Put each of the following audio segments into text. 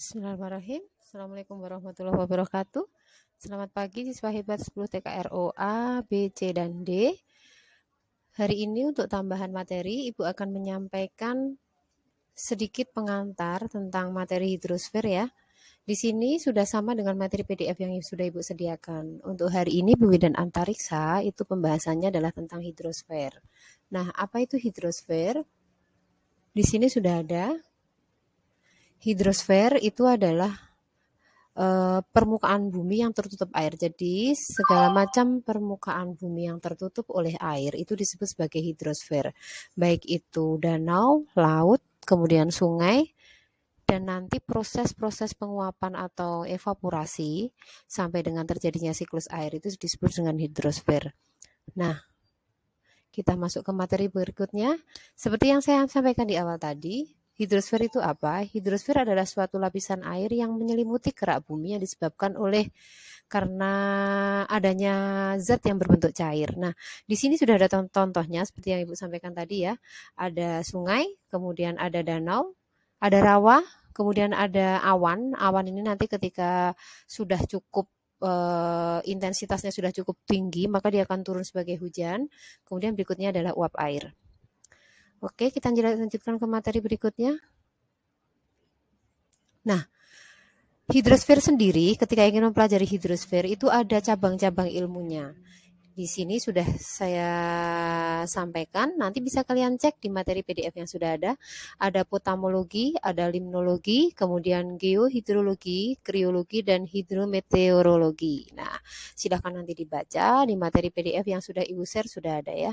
Bismillahirrahmanirrahim. Assalamualaikum warahmatullahi wabarakatuh. Selamat pagi siswa hebat 10 TKRO A, B, C, dan D. Hari ini untuk tambahan materi, Ibu akan menyampaikan sedikit pengantar tentang materi hidrosfer ya. Di sini sudah sama dengan materi PDF yang sudah Ibu sediakan. Untuk hari ini bumi dan antariksa itu pembahasannya adalah tentang hidrosfer. Nah, apa itu hidrosfer? Di sini sudah ada. Hidrosfer itu adalah permukaan bumi yang tertutup air. Jadi segala macam permukaan bumi yang tertutup oleh air itu disebut sebagai hidrosfer. Baik itu danau, laut, kemudian sungai, dan nanti proses-proses penguapan atau evaporasi sampai dengan terjadinya siklus air itu disebut dengan hidrosfer. Nah, kita masuk ke materi berikutnya. Seperti yang saya sampaikan di awal tadi, hidrosfer itu apa? Hidrosfer adalah suatu lapisan air yang menyelimuti kerak bumi yang disebabkan karena adanya zat yang berbentuk cair. Nah, di sini sudah ada contohnya seperti yang Ibu sampaikan tadi ya. Ada sungai, kemudian ada danau, ada rawa, kemudian ada awan. Awan ini nanti ketika sudah cukup intensitasnya sudah cukup tinggi, maka dia akan turun sebagai hujan. Kemudian berikutnya adalah uap air. Oke, kita lanjutkan ke materi berikutnya. Nah, hidrosfer sendiri, ketika ingin mempelajari hidrosfer, itu ada cabang-cabang ilmunya. Di sini sudah saya sampaikan, nanti bisa kalian cek di materi PDF yang sudah ada. Ada potamologi, ada limnologi, kemudian geohidrologi, kriologi, dan hidrometeorologi. Nah, silahkan nanti dibaca di materi PDF yang sudah Ibu share, sudah ada ya.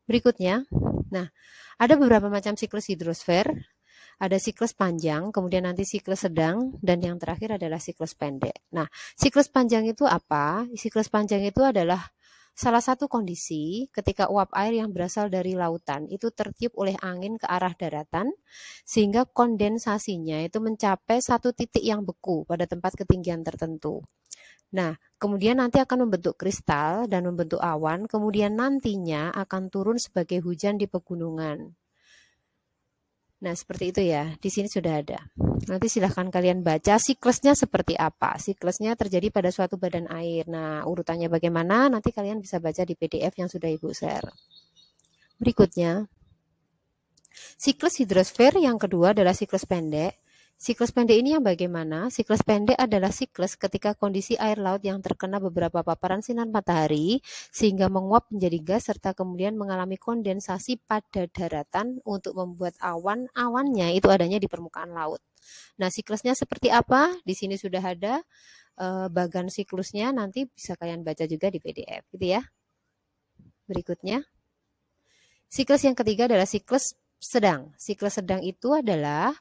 Berikutnya, nah, ada beberapa macam siklus hidrosfer. Ada siklus panjang, kemudian nanti siklus sedang, dan yang terakhir adalah siklus pendek. Nah, siklus panjang itu apa? Siklus panjang itu adalah salah satu kondisi ketika uap air yang berasal dari lautan itu tertiup oleh angin ke arah daratan, sehingga kondensasinya itu mencapai satu titik yang beku pada tempat ketinggian tertentu. Nah, kemudian nanti akan membentuk kristal dan membentuk awan, kemudian nantinya akan turun sebagai hujan di pegunungan. Nah, seperti itu ya. Di sini sudah ada. Nanti silahkan kalian baca siklusnya seperti apa. Siklusnya terjadi pada suatu badan air. Nah, urutannya bagaimana? Nanti kalian bisa baca di PDF yang sudah Ibu share. Berikutnya, siklus hidrosfer yang kedua adalah siklus pendek. Siklus pendek ini yang bagaimana? Siklus pendek adalah siklus ketika kondisi air laut yang terkena beberapa paparan sinar matahari sehingga menguap menjadi gas serta kemudian mengalami kondensasi pada daratan untuk membuat awan-awannya itu adanya di permukaan laut. Nah, siklusnya seperti apa? Di sini sudah ada bagan siklusnya, nanti bisa kalian baca juga di PDF gitu ya. Berikutnya, siklus yang ketiga adalah siklus sedang. Siklus sedang itu adalah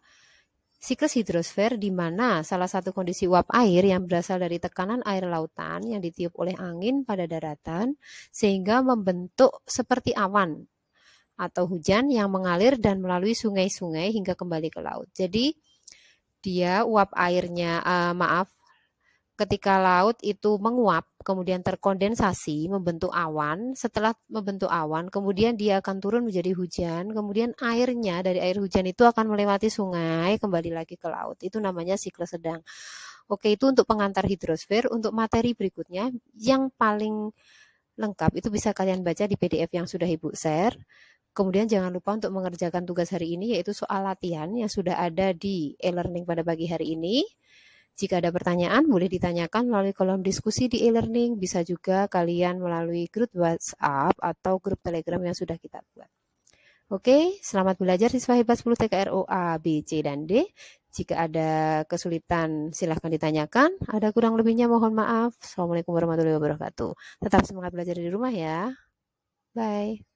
siklus hidrosfer di mana salah satu kondisi uap air yang berasal dari tekanan air lautan yang ditiup oleh angin pada daratan sehingga membentuk seperti awan atau hujan yang mengalir dan melalui sungai-sungai hingga kembali ke laut. Jadi dia uap airnya, ketika laut itu menguap, kemudian terkondensasi, membentuk awan. Setelah membentuk awan, kemudian dia akan turun menjadi hujan. Kemudian airnya dari air hujan itu akan melewati sungai, kembali lagi ke laut. Itu namanya siklus sedang. Oke, itu untuk pengantar hidrosfer. Untuk materi berikutnya, yang paling lengkap itu bisa kalian baca di PDF yang sudah Ibu share. Kemudian jangan lupa untuk mengerjakan tugas hari ini, yaitu soal latihan yang sudah ada di e-learning pada pagi hari ini. Jika ada pertanyaan, boleh ditanyakan melalui kolom diskusi di e-learning. Bisa juga kalian melalui grup WhatsApp atau grup Telegram yang sudah kita buat. Oke, selamat belajar siswa hebat 10 TKRO A, B, C, dan D. Jika ada kesulitan, silahkan ditanyakan. Ada kurang lebihnya mohon maaf. Assalamualaikum warahmatullahi wabarakatuh. Tetap semangat belajar di rumah ya. Bye.